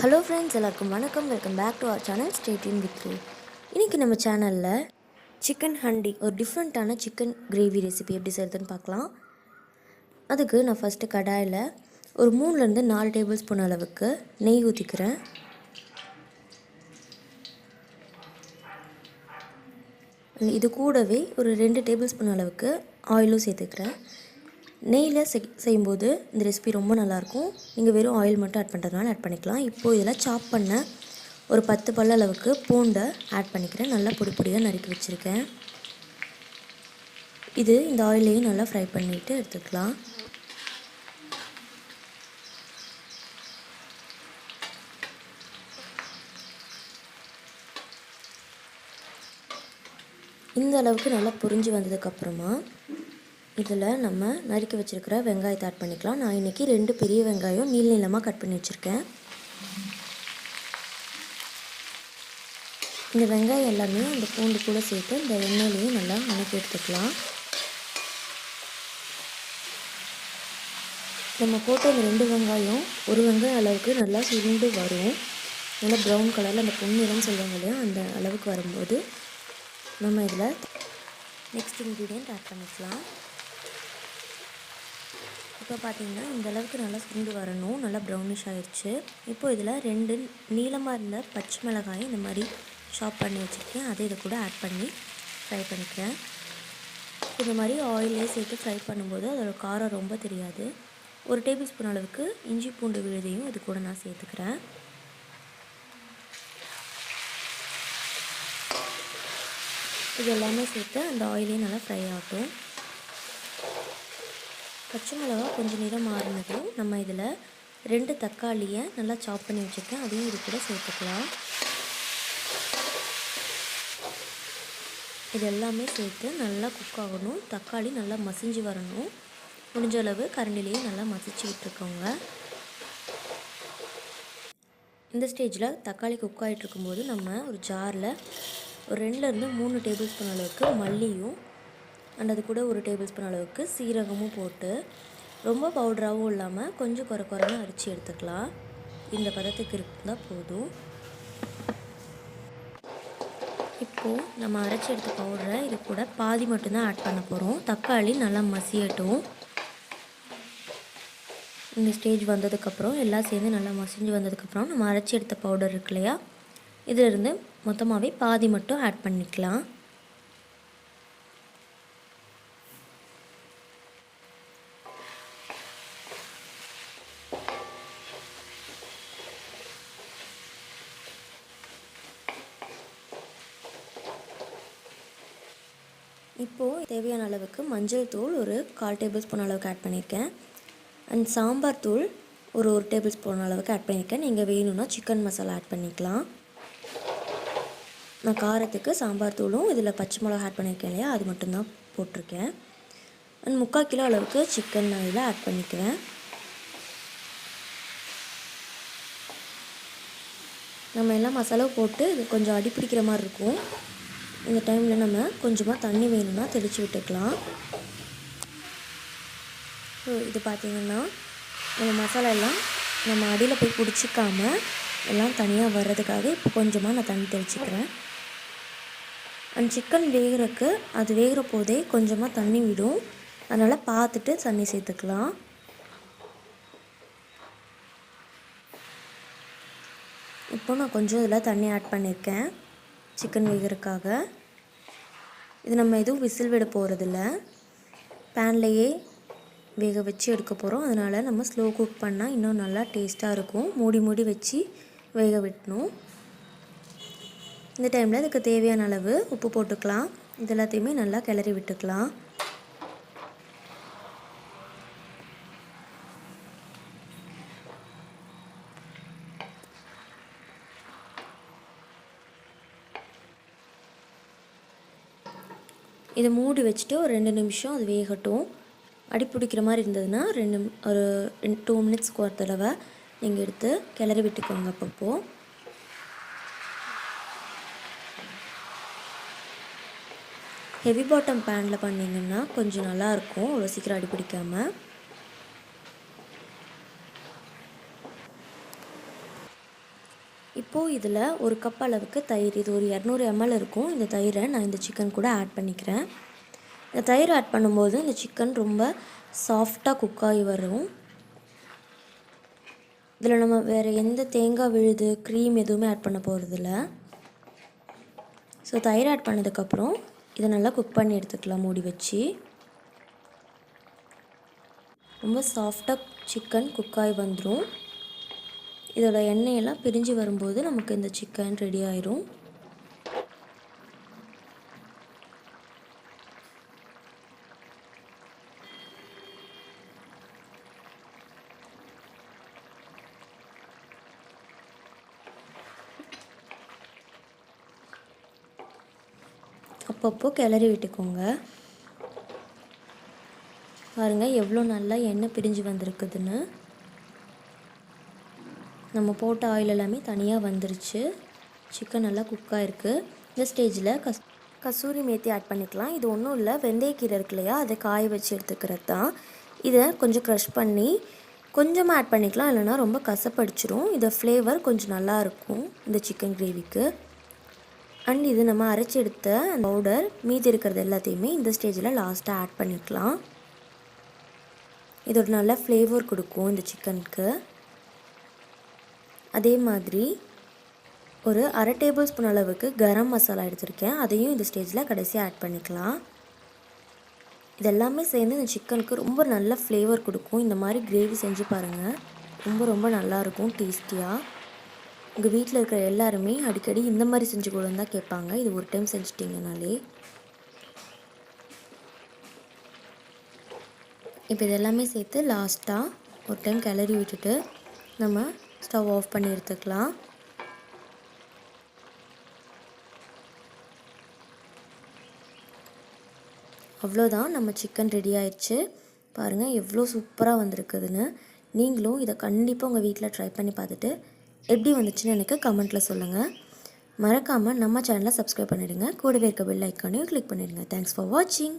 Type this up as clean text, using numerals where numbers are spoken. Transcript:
Hello friends, எல்லாருக்கும் வணக்கம். Welcome back to our channel. Stay tune with me. இன்றைக்கி நம்ம சேனலில் சிக்கன் ஹண்டி, ஒரு டிஃப்ரெண்ட்டான சிக்கன் கிரேவி ரெசிபி எப்படி செய்கிறதுன்னு பார்க்கலாம். அதுக்கு நான் ஃபஸ்ட்டு கடாயில் ஒரு 3-4 டேபிள் ஸ்பூன் அளவுக்கு நெய் ஊற்றிக்கிறேன். இது கூடவே ஒரு 2 டேபிள் ஸ்பூன் அளவுக்கு ஆயிலும் சேர்த்துக்கிறேன். நெய்யில் செய்யும்போது இந்த ரெசிபி ரொம்ப நல்லாயிருக்கும். நீங்கள் வெறும் ஆயில் மட்டும் ஆட் பண்ணுறதுனால ஆட் பண்ணிக்கலாம். இப்போது இதில் சாப் பண்ண ஒரு 10 பல் அளவுக்கு பூண்டை ஆட் பண்ணிக்கிறேன். நல்லா பொடி பொடியாக நறுக்கி வச்சுருக்கேன். இது இந்த ஆயிலையும் நல்லா ஃப்ரை பண்ணிவிட்டு எடுத்துக்கலாம். இந்த அளவுக்கு நல்லா பொரிஞ்சு வந்ததுக்கப்புறமா இதில் நம்ம நறுக்கி வச்சுருக்கிற வெங்காயத்தை ஆட் பண்ணிக்கலாம். நான் இன்றைக்கி 2 பெரிய வெங்காயம் நீளமாக கட் பண்ணி வச்சுருக்கேன். இந்த வெங்காயம் எல்லாமே அந்த பூண்டு கூட சேர்த்து இந்த எண்ணெயிலையும் நல்லா வதக்கி எடுத்துக்கலாம். நம்ம போட்ட இந்த 2 வெங்காயம் ஒரு வெங்காயம் அளவுக்கு நல்லா சுருண்டு வரும். நல்லா ப்ரௌன் கலரில் அந்த பொன்னிறம் சொல்லுவாங்க இல்லையா, அந்த அளவுக்கு வரும்போது நம்ம இதில் நெக்ஸ்ட் இன்க்ரீடியண்ட் ஆட் பண்ணிக்கலாம். இப்போ பார்த்திங்கன்னா இந்த அளவுக்கு நல்லா சுருண்டு வரணும். நல்லா ப்ரௌனிஷ் ஆகிடுச்சு. இப்போ இதில் 2 நீளமாக இருந்த பச்சை மிளகாயை இந்த மாதிரி ஷாப் பண்ணி வச்சுருக்கேன். அதை இதை கூட ஆட் பண்ணி ஃப்ரை பண்ணிக்கிறேன். இந்த மாதிரி ஆயிலே சேர்த்து ஃப்ரை பண்ணும்போது அதோடய காரம் ரொம்ப தெரியாது. ஒரு டேபிள் ஸ்பூன் அளவுக்கு இஞ்சி பூண்டு விழுதையும் இது கூட நான் சேர்த்துக்கிறேன். இது எல்லாமே சேர்த்து அந்த ஆயிலே நல்லா ஃப்ரை ஆகட்டும். பச்சை மிளகா கொஞ்சம் நிறம் மாறினதும் நம்ம இதில் 2 தக்காளியை நல்லா சாப் பண்ணி வச்சுருக்கேன். அதையும் இது கூட சேர்த்துக்கலாம். இது எல்லாமே சேர்த்து நல்லா குக் ஆகணும். தக்காளி நல்லா மசிஞ்சு வரணும். முடிஞ்ச அளவு கரண்டிலேயே நல்லா மசிச்சு விட்டுருக்கோங்க. இந்த ஸ்டேஜில் தக்காளி குக் ஆகிட்டு இருக்கும்போது நம்ம ஒரு ஜாரில் ஒரு 2-3 டேபிள் ஸ்பூன் அளவுக்கு மல்லியும் அது கூட ஒரு டேபிள் ஸ்பூன் அளவுக்கு சீரகமும் போட்டு ரொம்ப பவுடராகவும் இல்லாமல் கொஞ்சம் குறைன்னு அரைச்சி எடுத்துக்கலாம். இந்த பதத்துக்கு இருந்தால் போதும். இப்போது நம்ம அரைச்சி எடுத்த பவுடரை இது கூட பாதி மட்டும்தான் ஆட் பண்ண போகிறோம். தக்காளி நல்லா மசியட்டும். இந்த ஸ்டேஜ் வந்ததுக்கப்புறம் எல்லாம் சேர்ந்து நல்லா மசிஞ்சு வந்ததுக்கப்புறம் நம்ம அரைச்சி எடுத்த பவுடர் இருக்கு இல்லையா, இதிலிருந்து மொத்தமாகவே பாதி மட்டும் ஆட் பண்ணிக்கலாம். இப்போது தேவையான அளவுக்கு மஞ்சள் தூள் ஒரு 1/4 டேபிள் ஸ்பூன் அளவுக்கு ஆட் பண்ணியிருக்கேன். அண்ட் சாம்பார் தூள் ஒரு டேபிள் ஸ்பூன் அளவுக்கு ஆட் பண்ணியிருக்கேன். நீங்கள் வேணும்னா சிக்கன் மசாலா ஆட் பண்ணிக்கலாம். நான் காரத்துக்கு சாம்பார் தூளும் இதில் பச்சை மிளகா ஆட் பண்ணியிருக்கேன் இல்லையா, அது மட்டும்தான் போட்டிருக்கேன். அண்ட் 3/4 கிலோ அளவுக்கு சிக்கன் நான் இதில் ஆட் பண்ணிக்குவேன். நம்ம எல்லாம் மசாலாவும் போட்டு இது கொஞ்சம் அடி பிடிக்கிற மாதிரி இருக்கும். இந்த டைமில் நம்ம கொஞ்சமாக தண்ணி வேணும்னா தெளித்து விட்டுக்கலாம். ஸோ இது பார்த்திங்கன்னா நம்ம மசாலா எல்லாம் நம்ம அடியில் போய் பிடிச்சிக்காமல் எல்லாம் தனியாக வர்றதுக்காக இப்போ கொஞ்சமாக நான் தண்ணி தெளிச்சிக்கிறேன். அண்ட் சிக்கன் வேகிறதுக்கு அது வேகிற போதே கொஞ்சமாக தண்ணி விடும். அதனால் பார்த்துட்டு தண்ணி சேர்த்துக்கலாம். இப்போ நான் கொஞ்சம் இதில் தண்ணி ஆட் பண்ணியிருக்கேன் சிக்கன் வேகிறதுக்காக. இது நம்ம எதுவும் விசில் விட போகிறதில்ல, பேன்லேயே வேக வச்சு எடுக்க போகிறோம். அதனால் நம்ம ஸ்லோ குக் பண்ணால் இன்னும் நல்லா டேஸ்ட்டாக இருக்கும். மூடி வச்சு வேக விடணும். இந்த டைமில் இதுக்கு தேவையான அளவு உப்பு போட்டுக்கலாம். இது எல்லாத்தையுமே நல்லா கிளறி விட்டுக்கலாம். இதை மூடி வச்சுட்டு ஒரு 2 நிமிஷம் அது வேகட்டும். அடி பிடிக்கிற மாதிரி இருந்ததுன்னா ஒரு 2 மினிட்ஸ்க்கு ஒரு தடவை நீங்கள் எடுத்து கிளறி விட்டுக்கோங்க. அப்பப்போ ஹெவி பாட்டம் பேனில் பண்ணிங்கன்னா கொஞ்சம் நல்லாயிருக்கும், அவ்வளோ சீக்கிரம் அடி பிடிக்காமல். இப்போது இதில் ஒரு கப் அளவுக்கு தயிர், இது ஒரு 200 ml இருக்கும். இந்த தயிரை நான் இந்த சிக்கன் கூட ஆட் பண்ணிக்கிறேன். இந்த தயிர் ஆட் பண்ணும்போது இந்த சிக்கன் ரொம்ப சாஃப்டாக குக்காகி வரும். இதில் நம்ம வேறு எந்த தேங்காய் விழுது க்ரீம் எதுவுமே ஆட் பண்ண போகிறதில்ல. ஸோ தயிர் ஆட் பண்ணதுக்கப்புறம் இதை நல்லா குக் பண்ணி எடுத்துக்கலாம் மூடி வச்சு. ரொம்ப சாஃப்டாக சிக்கன் குக்காகி வந்துடும். இதோட எண்ணெயெல்லாம் பிரிஞ்சு வரும்போது நமக்கு இந்த சிக்கன் ரெடி ஆயிரும். அப்பப்போ கிளறி விட்டுக்கோங்க. பாருங்கள் எவ்வளோ நல்லா எண்ணெய் பிரிஞ்சு வந்திருக்குதுன்னு. நம்ம போட்ட ஆயில் எல்லாமே தனியாக வந்துருச்சு. சிக்கன் நல்லா குக்காக இருக்குது. இந்த ஸ்டேஜில் கசூரி மேத்தி ஆட் பண்ணிக்கலாம். இது ஒன்றும் இல்லை, வெந்தயக்கீரை இருக்கு இல்லையா, அதை காய வச்சு எடுத்துக்கிறது தான். இதை கொஞ்சம் க்ரஷ் பண்ணி கொஞ்சமாக ஆட் பண்ணிக்கலாம், இல்லைனா ரொம்ப கசப்படிச்சிரும். இதை ஃப்ளேவர் கொஞ்சம் நல்லாயிருக்கும் இந்த சிக்கன் கிரேவிக்கு. அண்ட் இது நம்ம அரைச்சி எடுத்த அந்த பவுடர் மீதி இருக்கிறது எல்லாத்தையுமே இந்த ஸ்டேஜில் லாஸ்ட்டாக ஆட் பண்ணிக்கலாம். இது ஒரு நல்ல ஃப்ளேவர் கொடுக்கும் இந்த சிக்கனுக்கு. அதே மாதிரி ஒரு 1/2 டேபிள் ஸ்பூன் அளவுக்கு கரம் மசாலா எடுத்திருக்கேன். அதையும் இந்த ஸ்டேஜில் கடைசியாக ஆட் பண்ணிக்கலாம். இதெல்லாமே சேர்ந்து இந்த சிக்கனுக்கு ரொம்ப நல்ல ஃப்ளேவர் கொடுக்கும். இந்த மாதிரி கிரேவி செஞ்சு பாருங்கள், ரொம்ப நல்லாயிருக்கும் டேஸ்டியாக. உங்கள் வீட்டில் இருக்கிற எல்லாருமே அடிக்கடி இந்த மாதிரி செஞ்சு கொடுன்னு தான் கேட்பாங்க. இது ஒரு டைம் செஞ்சிட்டிங்கனாலே. இப்போ இதெல்லாமே சேர்த்து லாஸ்ட்டாக ஒரு டைம் கிளறி விட்டுட்டு நம்ம ஸ்டவ் ஆஃப் பண்ணி எடுத்துக்கலாம். அவ்வளோதான், நம்ம சிக்கன் ரெடி ஆயிடுச்சு. பாருங்கள் எவ்வளோ சூப்பராக வந்திருக்குதுன்னு. நீங்களும் இதை கண்டிப்பாக உங்கள் வீட்டில் ட்ரை பண்ணி பார்த்துட்டு எப்படி வந்துச்சுன்னு எனக்கு கமெண்ட்டில் சொல்லுங்கள். மறக்காமல் நம்ம சேனலை சப்ஸ்கிரைப் பண்ணிவிடுங்க. கூடவே இருக்க பெல் ஐக்கானையும் கிளிக் பண்ணிவிடுங்க. தேங்க்ஸ் ஃபார் வாட்சிங்.